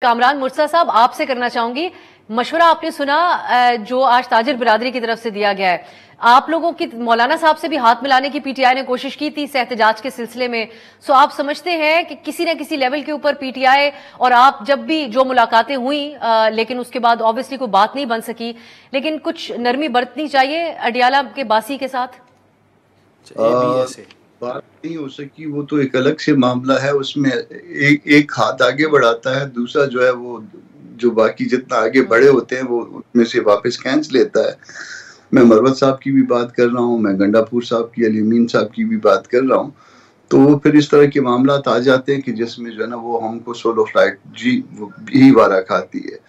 कामरान मुर्तज़ा साहब, आपसे करना चाहूंगी। मशवरा आपने सुना जो आज ताजिर बिरादरी की तरफ से दिया गया है। आप लोगों की मौलाना साहब से भी हाथ मिलाने की पीटीआई ने कोशिश की थी इस एहतजाज के सिलसिले में। सो आप समझते हैं कि किसी न किसी लेवल के ऊपर पीटीआई और आप जब भी जो मुलाकातें हुई लेकिन उसके बाद ऑब्वियसली कोई बात नहीं बन सकी, लेकिन कुछ नरमी बरतनी चाहिए अडियाला के बासी के साथ? बात नहीं हो सकी, वो तो एक अलग से मामला है। उसमें एक हाथ आगे बढ़ाता है, दूसरा जो है वो जो बाकी जितना आगे बढ़े होते हैं वो उनमें से वापस खींच लेता है। मैं मरवत साहब की भी बात कर रहा हूँ, मैं गंडापुर साहब की, अली अमीन साहब की भी बात कर रहा हूँ। तो वो फिर इस तरह के मामला आ जाते हैं कि जिसमें जो है ना वो हमको सोलो फ्लाइट ही वारा खाती है।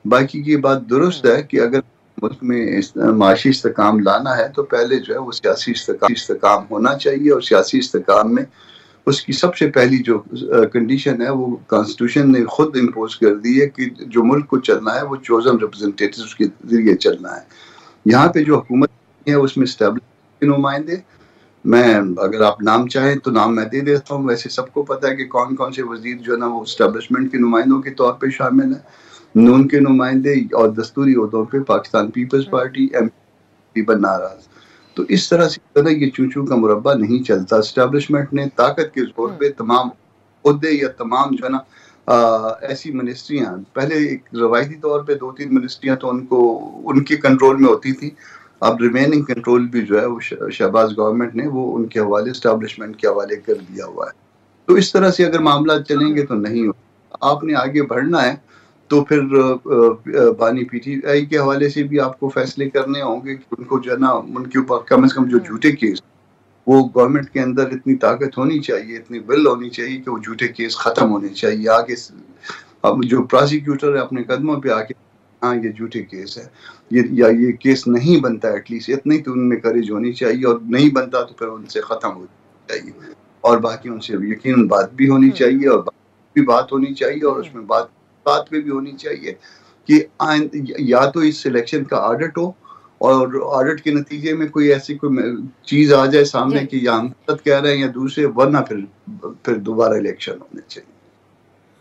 बाकी की बात दुरुस्त है कि अगर मुल्क में माशी इस्तेकाम लाना है तो पहले जो है वो सियासी इस्तेकाम होना चाहिए, और सियासी इस्तेकाम में उसकी सबसे पहली जो कंडीशन है वो कॉन्स्टिट्यूशन ने खुद इम्पोज कर दी है कि जो मुल्क को चलना है वो चोजन रिप्रेजेंटेटिव्स के जरिए चलना है। यहाँ पे जो हुकूमत है उसमें एस्टेब्लिश के नुमाइंदे, मैं अगर आप नाम चाहें तो नाम मैं दे देता हूँ। वैसे सबको पता है कि कौन कौन से वजीर जो है ना वो एस्टेब्लिशमेंट के नुमाइंदों के तौर पे शामिल है। नून के नुमाइंदे और दस्तूरी उहदों पे पाकिस्तान पीपल्स पार्टी, एमपी नाराज। तो इस तरह से ये चूचू का मुरब्बा नहीं चलता। एस्टेब्लिशमेंट ने ताकत के जोर पे तमाम उहदे या तमाम जो है ना ऐसी मिनिस्ट्रियां, पहले एक रवायती तौर पे 2-3 मिनिस्ट्रियां तो उनको उनके कंट्रोल में होती थी। अब रिमेनिंग कंट्रोल भी जो है वो शहबाज गवर्नमेंट ने वो उनके हवाले एस्टेब्लिशमेंट के हवाले कर दिया हुआ है। तो इस तरह से अगर मामला चलेंगे तो नहीं हो। आपने आगे बढ़ना है तो फिर बानी पीटीआई के हवाले से भी आपको फैसले करने होंगे कि उनको जो है ना उनके ऊपर कम से कम जो झूठे केस, वो गवर्नमेंट के अंदर इतनी ताकत होनी चाहिए, इतनी विल होनी चाहिए कि वो झूठे केस खत्म होने चाहिए। आगे अब जो प्रोसिक्यूटर है अपने कदमों पे आके हाँ ये झूठे केस है, ये केस नहीं बनता, एटलीस्ट इतनी तो उनमें करेज होनी चाहिए, और नहीं बनता तो फिर उनसे खत्म हो चाहिए। और बाकी उनसे यकीन बात भी होनी चाहिए, और भी बात होनी चाहिए, और उसमें बात पे भी होनी चाहिए कि या तो इस सिलेक्शन का ऑडिट हो, और ऑडिट के नतीजे में कोई ऐसी कोई चीज आ जाए सामने कि या हम गलत कह रहे हैं या दूसरे, वरना फिर दोबारा इलेक्शन होने चाहिए।